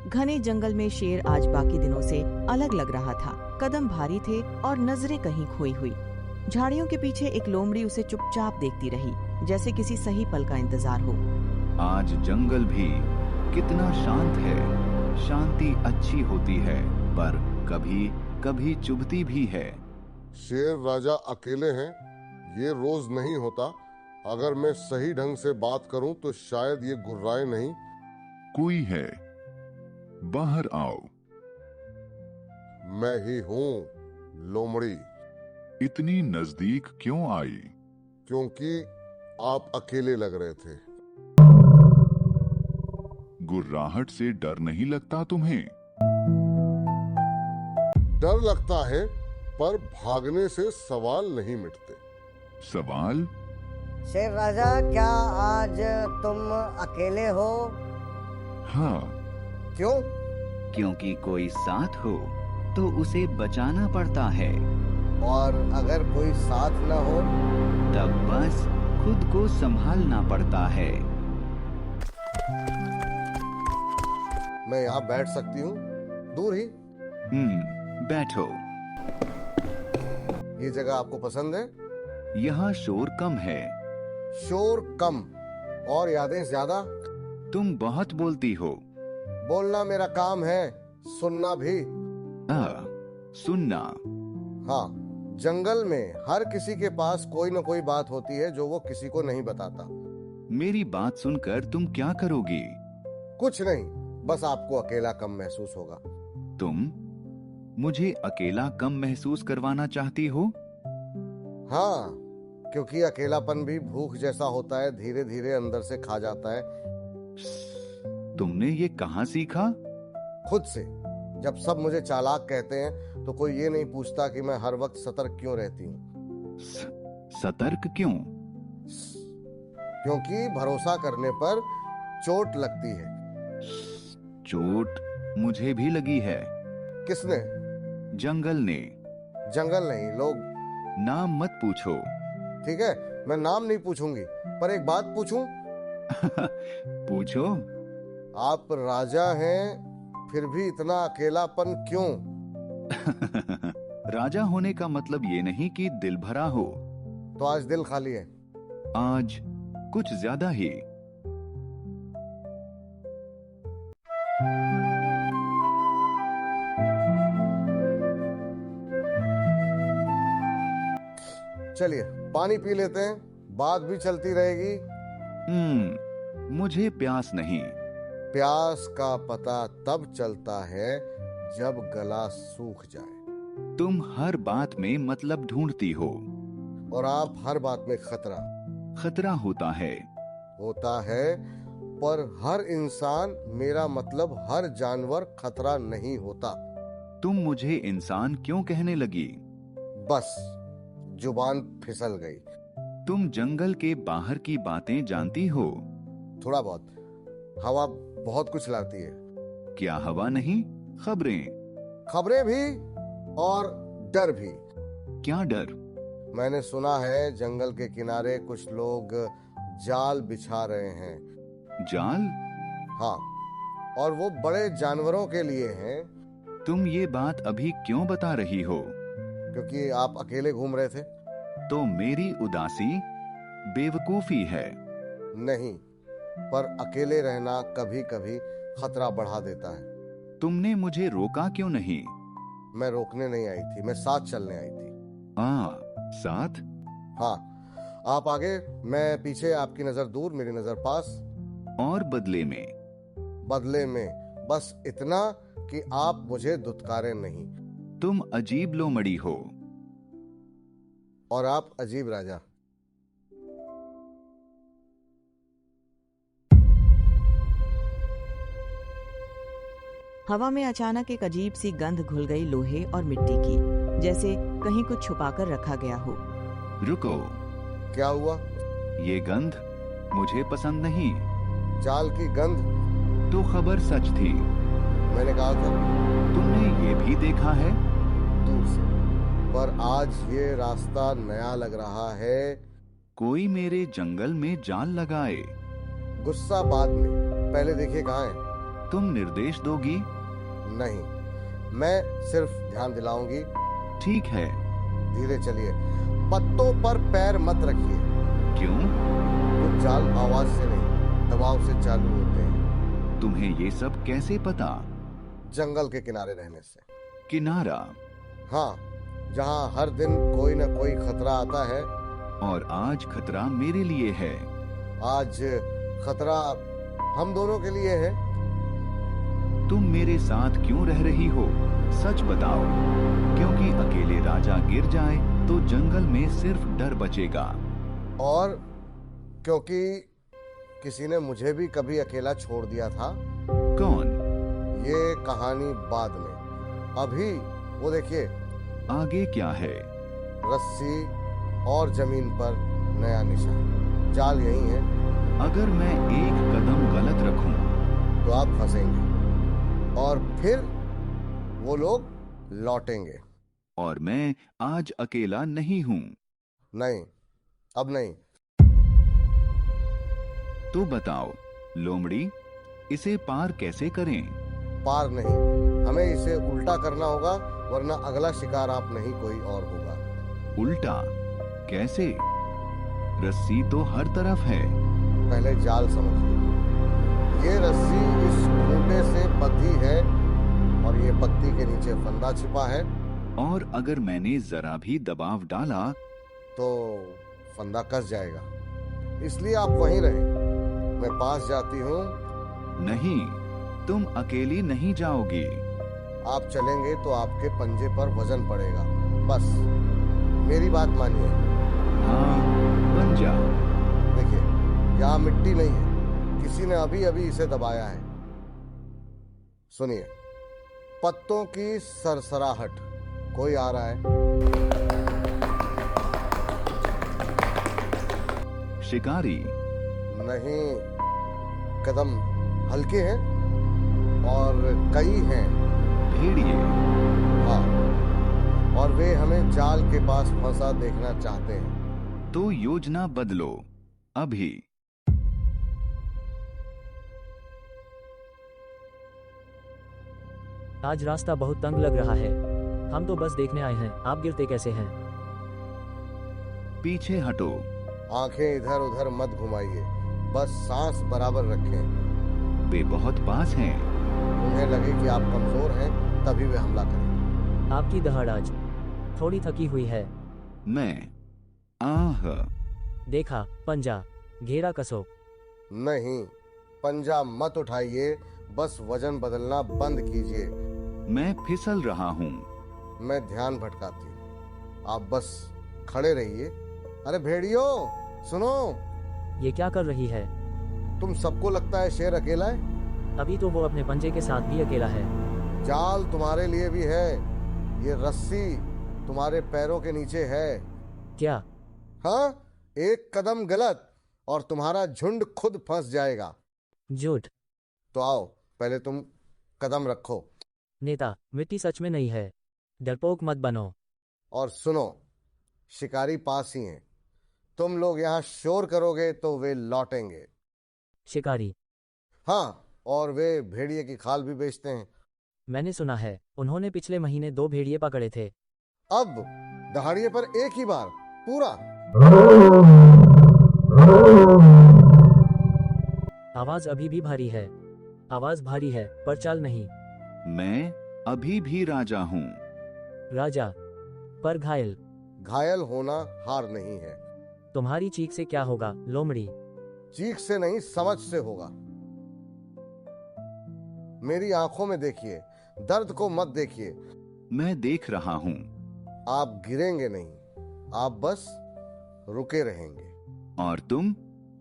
घने जंगल में शेर आज बाकी दिनों से अलग लग रहा था। कदम भारी थे और नजरें कहीं खोई हुई। झाड़ियों के पीछे एक लोमड़ी उसे चुपचाप देखती रही, जैसे किसी सही पल का इंतजार हो। आज जंगल भी कितना शांत है। शांति अच्छी होती है, पर कभी कभी चुभती भी है। शेर राजा अकेले हैं, ये रोज नहीं होता। अगर मैं सही ढंग से बात करूं तो शायद ये गुर्राए नहीं। कोई है, बाहर आओ। मैं ही हूं, लोमड़ी। इतनी नजदीक क्यों आई? क्योंकि आप अकेले लग रहे थे। गुर्राहट से डर नहीं लगता तुम्हें? डर लगता है, पर भागने से सवाल नहीं मिटते। सवाल? शेर राजा, क्या आज तुम अकेले हो? हाँ। क्यों? क्योंकि कोई साथ हो तो उसे बचाना पड़ता है। और अगर कोई साथ न हो? तब बस खुद को संभालना पड़ता है। मैं यहाँ बैठ सकती हूँ, दूर ही। बैठो। ये जगह आपको पसंद है? यहाँ शोर कम है। शोर कम और यादें ज्यादा। तुम बहुत बोलती हो। बोलना मेरा काम है, सुनना भी। सुनना। हाँ, जंगल में हर किसी के पास कोई न कोई बात होती है जो वो किसी को नहीं बताता। मेरी बात सुनकर तुम क्या करोगी? कुछ नहीं, बस आपको अकेला कम महसूस होगा। तुम मुझे अकेला कम महसूस करवाना चाहती हो? हाँ, क्योंकि अकेलापन भी भूख जैसा होता है, धीरे धीरे अंदर से खा जाता है। तुमने ये कहाँ सीखा? खुद से। जब सब मुझे चालाक कहते हैं तो कोई ये नहीं पूछता कि मैं हर वक्त सतर्क क्यों रहती हूँ। सतर्क क्यों? क्योंकि भरोसा करने पर चोट लगती है। चोट मुझे भी लगी है। किसने? जंगल ने। जंगल नहीं, लोग। नाम मत पूछो। ठीक है, मैं नाम नहीं पूछूंगी, पर एक बात पूछूं? पूछो। आप राजा हैं, फिर भी इतना अकेलापन क्यों? राजा होने का मतलब ये नहीं कि दिल भरा हो। तो आज दिल खाली है। आज कुछ ज्यादा ही। चलिए पानी पी लेते हैं, बात भी चलती रहेगी। मुझे प्यास नहीं। प्यास का पता तब चलता है जब गला सूख जाए। तुम हर बात में मतलब ढूंढती हो। और आप हर बात में खतरा। खतरा होता है। होता है, पर हर इंसान, मेरा मतलब हर जानवर खतरा नहीं होता। तुम मुझे इंसान क्यों कहने लगी? बस जुबान फिसल गई। तुम जंगल के बाहर की बातें जानती हो? थोड़ा बहुत। हवा बहुत कुछ लाती है। क्या हवा नहीं, खबरें। खबरें भी और डर भी। क्या डर? मैंने सुना है जंगल के किनारे कुछ लोग जाल बिछा रहे हैं। जाल? हाँ, और वो बड़े जानवरों के लिए हैं। तुम ये बात अभी क्यों बता रही हो? क्योंकि आप अकेले घूम रहे थे। तो मेरी उदासी बेवकूफी है। नहीं, पर अकेले रहना कभी कभी खतरा बढ़ा देता है। तुमने मुझे रोका क्यों नहीं? मैं रोकने नहीं आई थी, मैं साथ चलने आई थी। साथ? हाँ, आप आगे, मैं पीछे, आपकी नजर दूर, मेरी नजर पास। और बदले में? बदले में बस इतना कि आप मुझे दुत्कारे नहीं। तुम अजीब लोमड़ी हो। और आप अजीब राजा। हवा में अचानक एक अजीब सी गंध घुल गई, लोहे और मिट्टी की, जैसे कहीं कुछ छुपाकर रखा गया हो। रुको। क्या हुआ? ये गंध मुझे पसंद नहीं। चाल की गंध? तो खबर सच थी। मैंने कहा था। तुमने ये भी देखा है? दूर से। पर आज ये रास्ता नया लग रहा है। कोई मेरे जंगल में जाल लगाए। गुस्सा बाद में, पहले देखिए कहाँ है। तुम निर्देश दोगी? नहीं, मैं सिर्फ ध्यान दिलाऊंगी। ठीक है। धीरे चलिए, पत्तों पर पैर मत रखिए। क्यों? कुछ जाल आवाज से नहीं, दबाव से चालू होते हैं। तुम्हें ये सब कैसे पता? जंगल के किनारे रहने से। किनारा? हाँ, जहाँ हर दिन कोई न कोई खतरा आता है। और आज खतरा मेरे लिए है। आज खतरा हम दोनों के लिए है। तुम मेरे साथ क्यों रह रही हो? सच बताओ। क्योंकि अकेले राजा गिर जाए तो जंगल में सिर्फ डर बचेगा। और क्योंकि किसी ने मुझे भी कभी अकेला छोड़ दिया था। कौन? ये कहानी बाद में। अभी वो देखिए, आगे क्या है? रस्सी और जमीन पर नया निशान। जाल यही है। अगर मैं एक कदम गलत रखूं तो आप फंसेंगे और फिर वो लोग लौटेंगे। और मैं आज अकेला नहीं हूं। नहीं, अब नहीं। तो बताओ लोमड़ी, इसे पार कैसे करें? पार नहीं, हमें इसे उल्टा करना होगा, वरना अगला शिकार आप नहीं कोई और होगा। उल्टा कैसे? रस्सी तो हर तरफ है। पहले जाल समझिए। ये रस्सी इस खूंटे से बंधी है और ये पत्ती के नीचे फंदा छिपा है। और अगर मैंने जरा भी दबाव डाला तो फंदा कस जाएगा। इसलिए आप वहीं रहें, मैं पास जाती हूँ। नहीं, तुम अकेली नहीं जाओगी। आप चलेंगे तो आपके पंजे पर वजन पड़ेगा। बस मेरी बात मानिए। हाँ, बन जा। देखिए, यहाँ मिट्टी नहीं है, किसी ने अभी अभी इसे दबाया है। सुनिए, पत्तों की सरसराहट। कोई आ रहा है। शिकारी? नहीं, कदम हल्के हैं और कई हैं। भेड़िए? हाँ, और वे हमें जाल के पास फंसा देखना चाहते हैं। तो योजना बदलो अभी। आज रास्ता बहुत तंग लग रहा है। हम तो बस देखने आए हैं, आप गिरते कैसे हैं? पीछे हटो। आंखें इधर उधर मत घुमाइए, बस सांस बराबर रखें। वे बहुत पास हैं। उन्हें लगे कि आप कमजोर हैं, तभी वे हमला करें। आपकी दहाड़ आज थोड़ी थकी हुई है। मैं आह। देखा, पंजा, घेरा कसो। नहीं, पंजा मत उठाइए, बस वजन बदलना बंद कीजिए। मैं फिसल रहा हूँ। मैं ध्यान भटकाती हूँ, आप बस खड़े रहिए। अरे भेड़ियो, सुनो। ये क्या कर रही है? तुम सबको लगता है शेर अकेला है। अभी तो वो अपने पंजे के साथ भी अकेला है। जाल तुम्हारे लिए भी है, ये रस्सी तुम्हारे पैरों के नीचे है। क्या? हाँ, एक कदम गलत और तुम्हारा झुंड खुद फंस जाएगा। झूठ। तो आओ, पहले तुम कदम रखो। नेता, मिट्टी सच में नहीं है, डरपोक मत बनो। और सुनो, शिकारी पास ही हैं। तुम लोग यहाँ शोर करोगे तो वे लौटेंगे। शिकारी? हाँ, और वे भेड़िए की खाल भी बेचते हैं। मैंने सुना है, उन्होंने पिछले महीने 2 भेड़िए पकड़े थे। अब दहाड़िए पर एक ही बार पूरा। आवाज अभी भी भारी है। आवाज भारी है, पर चाल नहीं। मैं अभी भी राजा हूँ। राजा, पर घायल। घायल होना हार नहीं है। तुम्हारी चीख से क्या होगा, लोमड़ी? चीख से नहीं, समझ से होगा। मेरी आंखों में देखिए, दर्द को मत देखिए। मैं देख रहा हूँ। आप गिरेंगे नहीं, आप बस रुके रहेंगे। और तुम?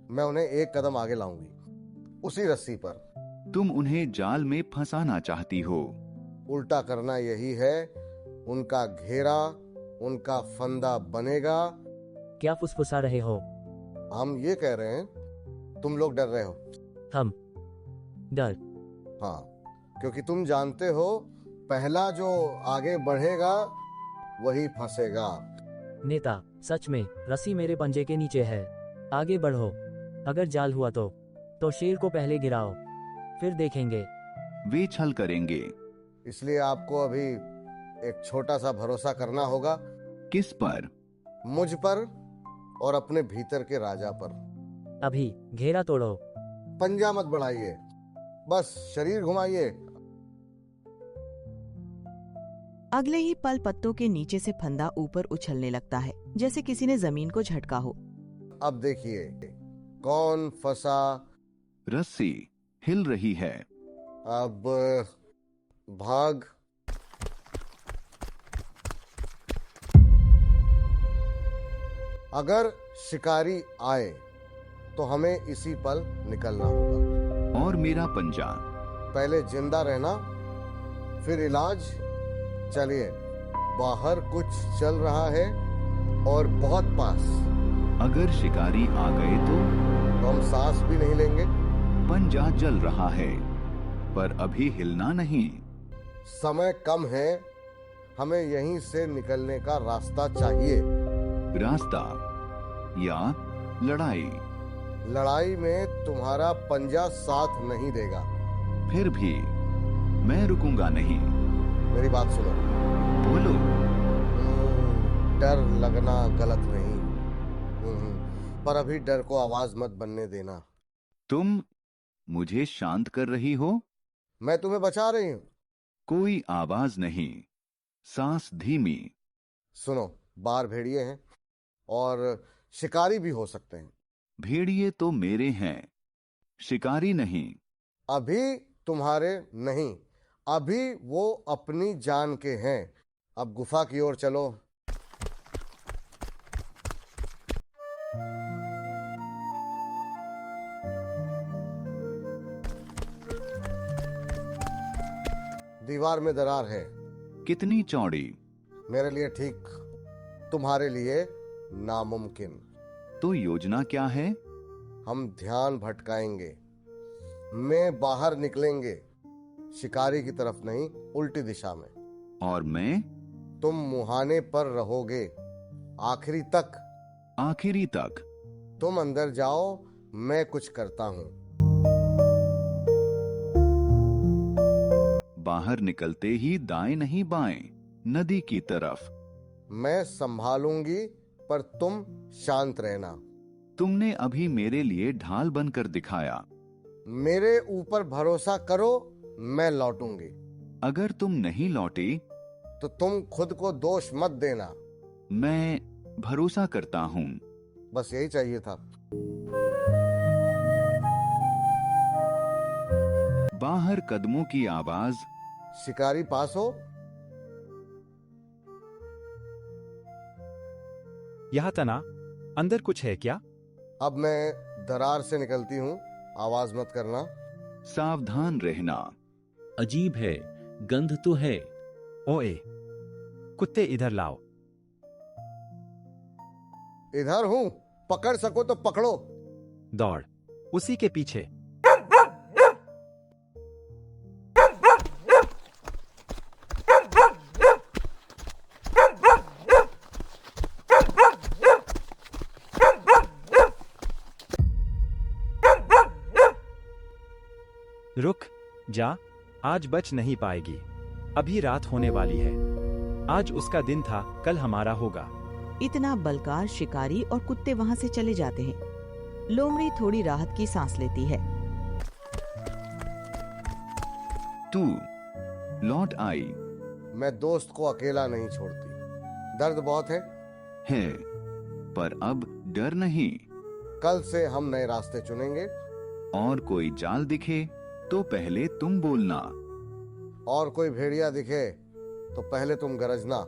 मैं उन्हें एक कदम आगे लाऊंगी, उसी रस्सी पर। तुम उन्हें जाल में फंसाना चाहती हो। उल्टा करना यही है। उनका घेरा, उनका फंदा बनेगा। क्या फुसफुसा रहे हो? हम ये कह रहे हैं, तुम लोग डर रहे हो। हम डर? हाँ, क्योंकि तुम जानते हो, पहला जो आगे बढ़ेगा वही फंसेगा। नेता, सच में रस्सी मेरे पंजे के नीचे है। आगे बढ़ो। अगर जाल हुआ तो शेर को पहले गिराओ, फिर देखेंगे। वे छल करेंगे। इसलिए आपको अभी एक छोटा सा भरोसा करना होगा। किस पर? मुझ पर और अपने भीतर के राजा पर। अभी घेरा तोड़ो। पंजा मत बढ़ाइए, बस शरीर घुमाइए। अगले ही पल पत्तों के नीचे से फंदा ऊपर उछलने लगता है, जैसे किसी ने जमीन को झटका हो। अब देखिए कौन फंसा। रस्सी हिल रही है। अब भाग। अगर शिकारी आए तो हमें इसी पल निकलना होगा। और मेरा पंजा? पहले जिंदा रहना, फिर इलाज। चलिए, बाहर कुछ चल रहा है और बहुत पास। अगर शिकारी आ गए तो हम सांस भी नहीं लेंगे। पंजा जल रहा है, पर अभी हिलना नहीं। समय कम है, हमें यहीं से निकलने का रास्ता चाहिए। रास्ता या लड़ाई? लड़ाई में तुम्हारा पंजा साथ नहीं देगा। फिर भी मैं रुकूंगा नहीं। मेरी बात सुनो। बोलो। डर लगना गलत नहीं, पर अभी डर को आवाज मत बनने देना। तुम मुझे शांत कर रही हो? मैं तुम्हें बचा रही हूं। कोई आवाज नहीं, सांस धीमी। सुनो, बाहर भेड़िए हैं और शिकारी भी हो सकते हैं। भेड़िए तो मेरे हैं, शिकारी नहीं। अभी तुम्हारे नहीं, अभी वो अपनी जान के हैं। अब गुफा की ओर चलो। दीवार में दरार है। कितनी चौड़ी? मेरे लिए ठीक, तुम्हारे लिए नामुमकिन। तो योजना क्या है? हम ध्यान भटकाएंगे, मैं बाहर निकलेंगे, शिकारी की तरफ नहीं, उल्टी दिशा में। और मैं? तुम मुहाने पर रहोगे आखिरी तक। आखिरी तक? तुम अंदर जाओ, मैं कुछ करता हूं। बाहर निकलते ही दाएं नहीं बाएं, नदी की तरफ। मैं संभालूंगी, पर तुम शांत रहना। तुमने अभी मेरे लिए ढाल बनकर दिखाया। मेरे ऊपर भरोसा करो, मैं लौटूंगी। अगर तुम नहीं लौटी तो तुम खुद को दोष मत देना। मैं भरोसा करता हूं। बस यही चाहिए था। बाहर कदमों की आवाज। शिकारी पास हो। यहाँ तना, अंदर कुछ है क्या? अब मैं दरार से निकलती हूँ, आवाज मत करना। सावधान रहना। अजीब है, गंध तो है। ओए, कुत्ते इधर लाओ। इधर हूँ, पकड़ सको तो पकड़ो। दौड़, उसी के पीछे। रुक जा, आज बच नहीं पाएगी। अभी रात होने वाली है। आज उसका दिन था, कल हमारा होगा। इतना बलकार शिकारी और कुत्ते वहां से चले जाते हैं। लोमड़ी थोड़ी राहत की सांस लेती है। तू लौट आई। मैं दोस्त को अकेला नहीं छोड़ती। दर्द बहुत है, पर अब डर नहीं। कल से हम नए रास्ते चुनेंगे। और कोई जाल दिखे तो पहले तुम बोलना। और कोई भेड़िया दिखे तो पहले तुम गरजना।